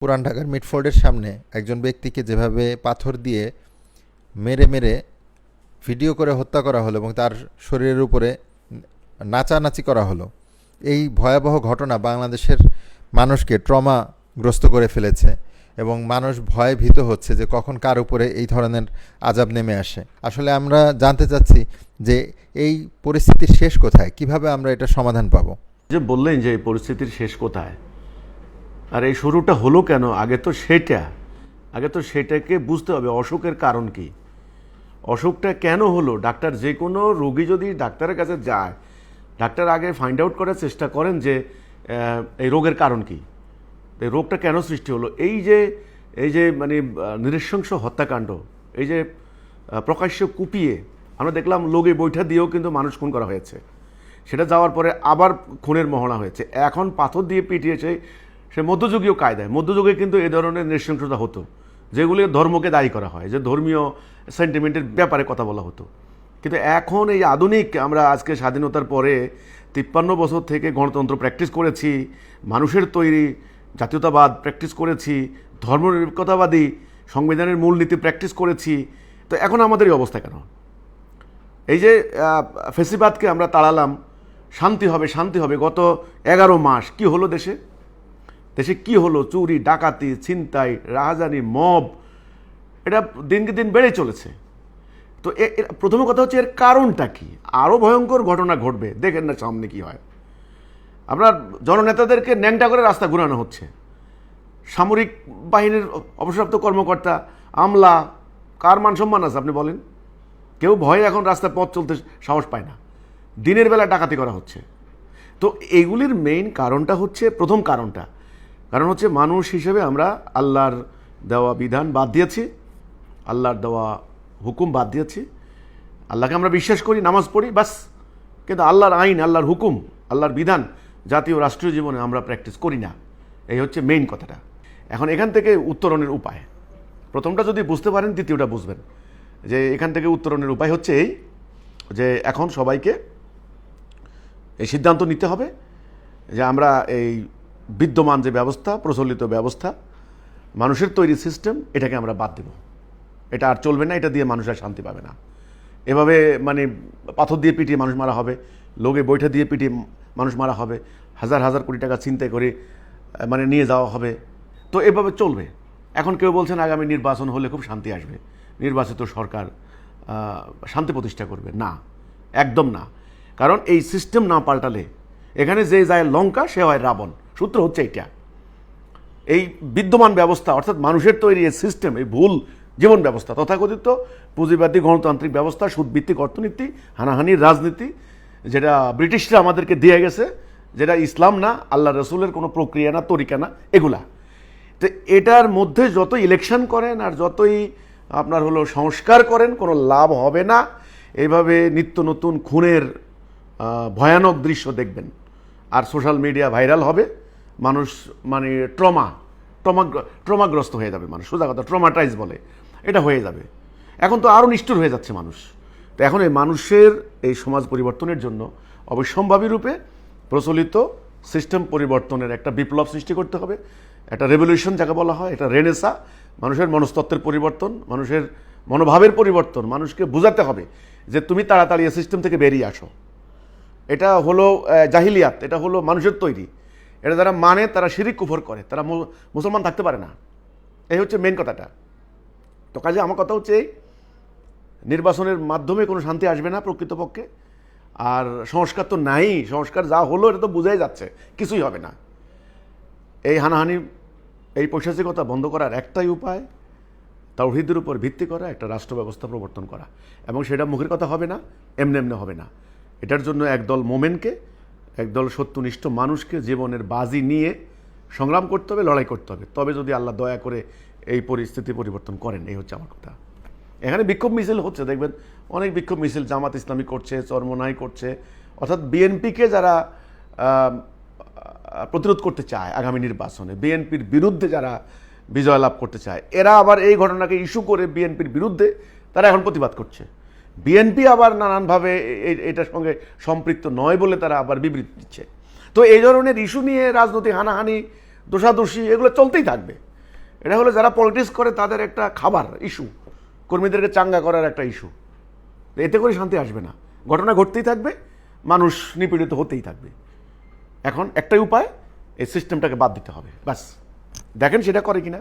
পুরান ঢাকার মিটফোর্ডের সামনে একজন ব্যক্তিকে যেভাবে পাথর দিয়ে মেরে মেরে ভিডিও করে হত্যা করা হলো এবং তার শরীরের উপরে নাচানাচি করা হলো, এই ভয়াবহ ঘটনা বাংলাদেশের মানুষকে ট্রমাগ্রস্ত করে ফেলেছে এবং মানুষ ভয়ে ভীত হচ্ছে যে কখন কার উপরে এই ধরনের আযাব নেমে আসে। আসলে আমরা জানতে চাচ্ছি যে এই পরিস্থিতির শেষ কোথায়, কিভাবে আমরা এটা সমাধান পাবো। যে বললেন যে এই পরিস্থিতির শেষ কোথায় আর এই শুরুটা হলো কেন, আগে তো সেটাকে বুঝতে হবে। অসুখের কারণ কি, অসুখটা কেন হলো। ডাক্তার যে কোনো রোগী যদি ডাক্তারের কাছে যায়, ডাক্তার আগে ফাইন্ড আউট করার চেষ্টা করেন যে এই রোগের কারণ কি, এই রোগটা কেন সৃষ্টি হলো। এই যে মানে নৃশংস হত্যাকাণ্ড, এই যে প্রকাশ্য কুপিয়ে আমরা দেখলাম লোকে বৈঠা দিয়েও কিন্তু মানুষ খুন করা হয়েছে, সেটা যাওয়ার পরে আবার খুনের মহড়া হয়েছে, এখন পাথর দিয়ে পিটিয়েছে। সে মধ্যযুগীয় কায়দায়, মধ্যযুগে কিন্তু এই ধরনের নৃশংসতা হতো, যেগুলি ধর্মকে দায়ী করা হয়, যে ধর্মীয় সেন্টিমেন্টের ব্যাপারে কথা বলা হতো। কিন্তু এখন এই আধুনিক, আমরা আজকে স্বাধীনতার পরে 53 বছর থেকে গণতন্ত্র প্র্যাকটিস করেছি, মানুষের তৈরি জাতীয়তাবাদ প্র্যাকটিস করেছি, ধর্মনিরপেক্ষতাবাদী সংবিধানের মূলনীতি প্র্যাকটিস করেছি। তো এখন আমাদের এই অবস্থা কেন? এই যে ফেসিবাদকে আমরা তাড়ালাম, শান্তি হবে শান্তি হবে, গত 11 মাস কি হলো দেশে কি হলো? চুরি, ডাকাতি, ছিনতাই, রাহাজানি, মব, এটা দিনকে দিন বেড়ে চলেছে। তো প্রথম কথা হচ্ছে এর কারণটা কি? আরও ভয়ঙ্কর ঘটনা ঘটবে, দেখেন না সামনে কি হয়। আপনার জননেতাদেরকে ন্যাংটা করে রাস্তা ঘুরানো হচ্ছে, সামরিক বাহিনীর অবসরপ্রাপ্ত কর্মকর্তা, আমলা, কার মান সম্মান আছে আপনি বলেন? কেউ ভয়ে এখন রাস্তায় পথ চলতে সাহস পায় না, দিনের বেলা ডাকাতি করা হচ্ছে। তো এইগুলির মেইন কারণটা হচ্ছে, প্রথম কারণ হচ্ছে মানুষ হিসেবে আমরা আল্লাহর দেওয়া বিধান বাদ দিয়েছি, আল্লাহর দেওয়া হুকুম বাদ দিয়েছি। আল্লাহকে আমরা বিশ্বাস করি, নামাজ পড়ি, বাস, কিন্তু আল্লাহর আইন, আল্লাহর হুকুম, আল্লাহর বিধান জাতীয় রাষ্ট্রীয় জীবনে আমরা প্র্যাকটিস করি না। এই হচ্ছে মেইন কথাটা। এখন এখান থেকে উত্তরণের উপায়, প্রথমটা যদি বুঝতে পারেন দ্বিতীয়টা বুঝবেন। যে এখান থেকে উত্তরণের উপায় হচ্ছে এই, যে এখন সবাইকে এই সিদ্ধান্ত নিতে হবে যে আমরা এই বিদ্যমান যে ব্যবস্থা, প্রচলিত ব্যবস্থা, মানুষের তৈরি সিস্টেম, এটাকে আমরা বাদ দেব। এটা আর চলবে না, এটা দিয়ে মানুষ আর শান্তি পাবে না। এভাবে মানে পাথর দিয়ে পিটিয়ে মানুষ মারা হবে, লোকে বৈঠা দিয়ে পিটিয়ে মানুষ মারা হবে, হাজার হাজার কোটি টাকা ছিনতাই করে মানে নিয়ে যাওয়া হবে। তো এভাবে চলবে। এখন কেউ বলছেন আগামী নির্বাচন হলে খুব শান্তি আসবে, নির্বাচিত সরকার শান্তি প্রতিষ্ঠা করবে। না, একদম না। কারণ এই সিস্টেম না পাল্টালে, এখানে যে যায় লঙ্কা সে হয় রাবণ, সূত্র হচ্ছে এইটা। এই বিদ্যমান ব্যবস্থা, অর্থাৎ মানুষের তৈরি এই সিস্টেম, এই ভুল জীবন ব্যবস্থা, তথাকথিত পুঁজিবাদী গণতান্ত্রিক ব্যবস্থা, সুদভিত্তিক অর্থনীতি, হানাহানির রাজনীতি, যেটা ব্রিটিশরা আমাদেরকে দিয়ে গেছে, যেটা ইসলাম না, আল্লাহ রসুলের কোনো প্রক্রিয়া না, তরিকা না, এগুলা। তো এটার মধ্যে যত ইলেকশন করেন আর যতই আপনার হলো সংস্কার করেন, কোনো লাভ হবে না। এইভাবে নিত্য নতুন খুনের ভয়ানক দৃশ্য দেখবেন, আর সোশ্যাল মিডিয়া ভাইরাল হবে, মানুষ মানে ট্রমাগ্রস্ত হয়ে যাবে মানুষ, সোজা কথা ট্রমাটাইজ বলে, এটা হয়ে যাবে। এখন তো আরও নিষ্ঠুর হয়ে যাচ্ছে মানুষ। তো এখন এই মানুষের এই সমাজ পরিবর্তনের জন্য অবশ্যম্ভাবী রূপে প্রচলিত সিস্টেম পরিবর্তনের একটা বিপ্লব সৃষ্টি করতে হবে, একটা রেভলিউশন যাকে বলা হয়, এটা রেনেসা, মানুষের মনস্তত্ত্বের পরিবর্তন, মানুষের মনোভাবের পরিবর্তন। মানুষকে বোঝাতে হবে যে তুমি তাড়াতাড়ি এই সিস্টেম থেকে বেরিয়ে আসো। এটা হলো জাহিলিয়াত, এটা হলো মানুষের তৈরি। এটা যারা মানে তারা শিরিক কুফর করে, তারা মুসলমান থাকতে পারে না। এই হচ্ছে মেন কথাটা। তো কাজে আমার কথা হচ্ছে এই, নির্বাচনের মাধ্যমে কোনো শান্তি আসবে না প্রকৃতপক্ষে। আর সংস্কার তো নাই, সংস্কার যা হলো এটা তো বোঝাই যাচ্ছে, কিছুই হবে না। এই হানাহানি, এই পৈশাচিকতা বন্ধ করার একটাই উপায়, তাওহীদের উপর ভিত্তি করা একটা রাষ্ট্র ব্যবস্থা প্রবর্তন করা। এবং সেটা মুখের কথা হবে না, এমনি এমনি হবে না। এটার জন্য একদল মোমেনকে, একদল সত্যনিষ্ঠ মানুষকে জীবনের বাজি নিয়ে সংগ্রাম করতে হবে, লড়াই করতে হবে। তবে যদি আল্লাহ দয়া করে এই পরিস্থিতি পরিবর্তন করেন, এই হচ্ছে আমার কথা। এখানে বিক্ষোভ মিছিল হচ্ছে, দেখবেন অনেক বিক্ষোভ মিছিল জামাত ইসলামী করছে, চরমনাই করছে, অর্থাৎ বিএনপিকে যারা প্রতিরোধ করতে চায় আগামী নির্বাচনে, বিএনপির বিরুদ্ধে যারা বিজয় লাভ করতে চায়, এরা আবার এই ঘটনাকে ইস্যু করে বিএনপির বিরুদ্ধে তারা এখন প্রতিবাদ করছে। বিএনপি আবার নানানভাবে এটার সঙ্গে সম্পৃক্ত নয় বলে তারা আবার বিবৃতি দিচ্ছে। তো এই ধরনের ইস্যু নিয়ে রাজনৈতিক হানাহানি, দোষাদোষি, এগুলো চলতেই থাকবে। এটা হলো যারা পলিটিক্স করে তাদের একটা খাবার ইস্যু, কর্মীদেরকে চাঙ্গা করার একটা ইস্যু। এতে করে শান্তি আসবে না, ঘটনা ঘটতেই থাকবে, মানুষ নিপীড়িত হতেই থাকবে। এখন একটাই উপায়, এই সিস্টেমটাকে বাদ দিতে হবে, ব্যাস। দেখেন সেটা করে কিনা।